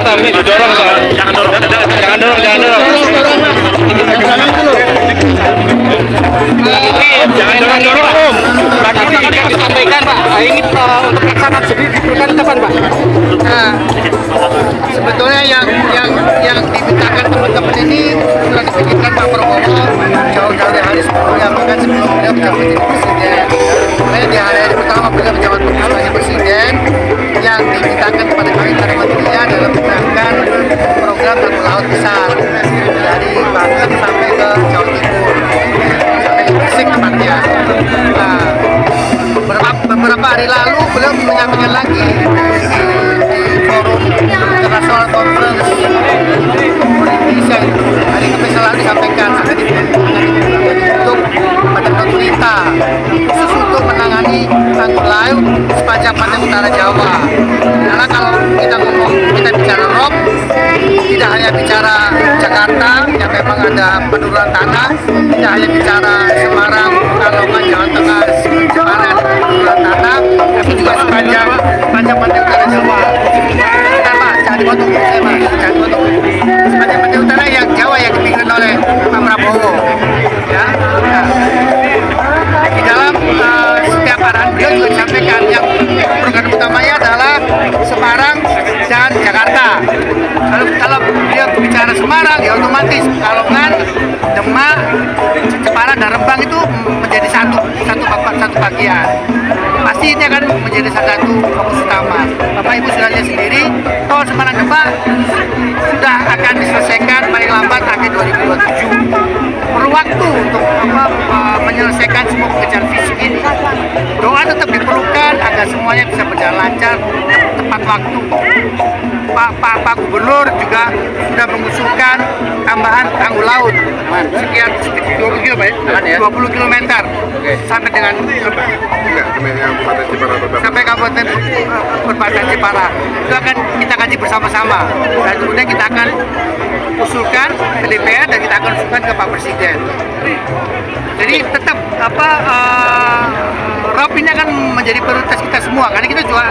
Batam ini didorong soal. Jangan dorong. Jangan dorong. Jangan dorong. Jangan dorong Om. Tadi disampaikan Pak. Ini untuk pelaksanaan sendiri diberikan kapan Pak? Nah, sebetulnya yang dimintakan teman-teman ini sudah dipikirkan Pak Prabowo jauh-jauh dari hari sebelumnya, bahkan sebelum beliau menjabat jadi presiden. Makanya di hari pertama beliau menjabat sebagai presiden, yang dimintakan kepada kami para menterinya adalah menyiapkan program tanggul laut besar dari Banten sampai ke Jawa Timur, sampai ke Gresik tepatnya. Nah, beberapa hari lalu beliau menyampaikan lagi di forum international conference Indonesia hari Kamis lalu disampaikan untuk Badan Otorita khusus untuk menangani tanggul laut sepanjang pantai utara Jawa. Karena kalau kita bicara rob, tidak hanya bicara Jakarta yang memang ada penurunan tanah, tidak hanya bicara Semarang, Pekalongan, Jawa Tengah, Jepara penurunan tanah, tapi juga sepanjang pantai utara Jawa. Kita Pak, jangan dipotong saya Pak, jangan dipotong. Sepanjang pantai utara yang Jawa yang dipikirkan oleh Pak Prabowo. Ya, di dalam setiap arahan beliau juga disampaikan yang program utamanya adalah Semarang dan Jakarta. Kalau beliau bicara Semarang, ya otomatis Pekalongan, Demak, Jepara dan Rembang itu menjadi satu bagian. Pasti ini akan menjadi satu fokus utama. Bapak Ibu sudah lihat sendiri, tol Semarang Demak sudah akan diselesaikan paling lambat akhir 2027. Perlu waktu untuk menyelesaikan semua pekerjaan fisik ini. Doa tetap diperlukan agar semuanya bisa berjalan lancar tepat waktu. Pak Gubernur juga sudah mengusulkan tambahan tanggul laut sekian 20 km ya? 20 km sampai dengan sampai Kabupaten Perbatasan Jepara. Itu akan kita kaji bersama-sama dan kemudian kita akan usulkan ke DPR dan kita akan usulkan ke Pak Presiden. Jadi tetap ROP ini akan menjadi prioritas kita semua karena kita juga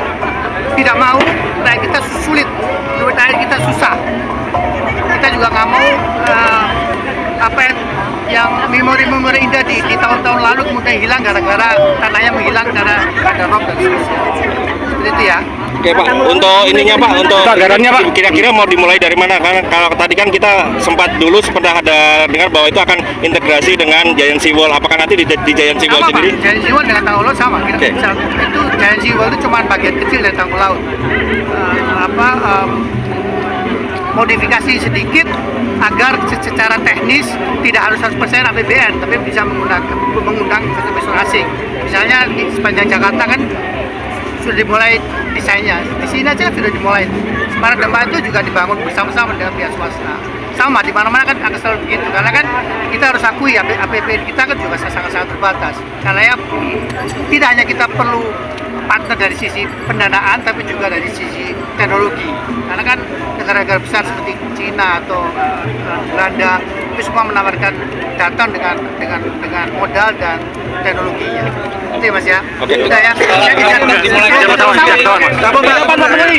tidak mau rakyat kita sulit, rakyat kita susah. Kita juga nggak mau yang memori-memori indah di tahun-tahun lalu kemudian hilang gara-gara tanahnya menghilang karena ada ROP dan seterusnya. Seperti itu ya. Oke Pak, untuk ininya Pak, untuk anggarannya Pak, kira-kira mau dimulai dari mana? Karena kalau tadi kan kita sempat pernah ada dengar bahwa itu akan integrasi dengan Giant Sea Wall. Apakah nanti di Giant Sea Wall sama, sendiri? Pak. Giant Sea Wall dengan tanggul laut sama. Itu Giant Sea Wall itu cuma bagian kecil dari tanggul laut. Modifikasi sedikit agar secara teknis tidak harus 100% APBN, tapi bisa mengundang investor asing. Misalnya di sepanjang Jakarta kan sudah dimulai desainnya, di sini aja sudah dimulai. Semarang Demak itu juga dibangun bersama-sama dengan pihak swasta. Sama di mana-mana kan akan selalu begitu, karena kan kita harus akui APBN kita kan juga sangat-sangat terbatas. Karena ya tidak hanya kita perlu partner dari sisi pendanaan, tapi juga dari sisi teknologi. Karena kan negara-negara besar seperti Cina atau Belanda itu semua menawarkan datang dengan modal dan teknologinya. Itu ya Mas ya. Oke. Udah ya. Dimulai Pak Menteri.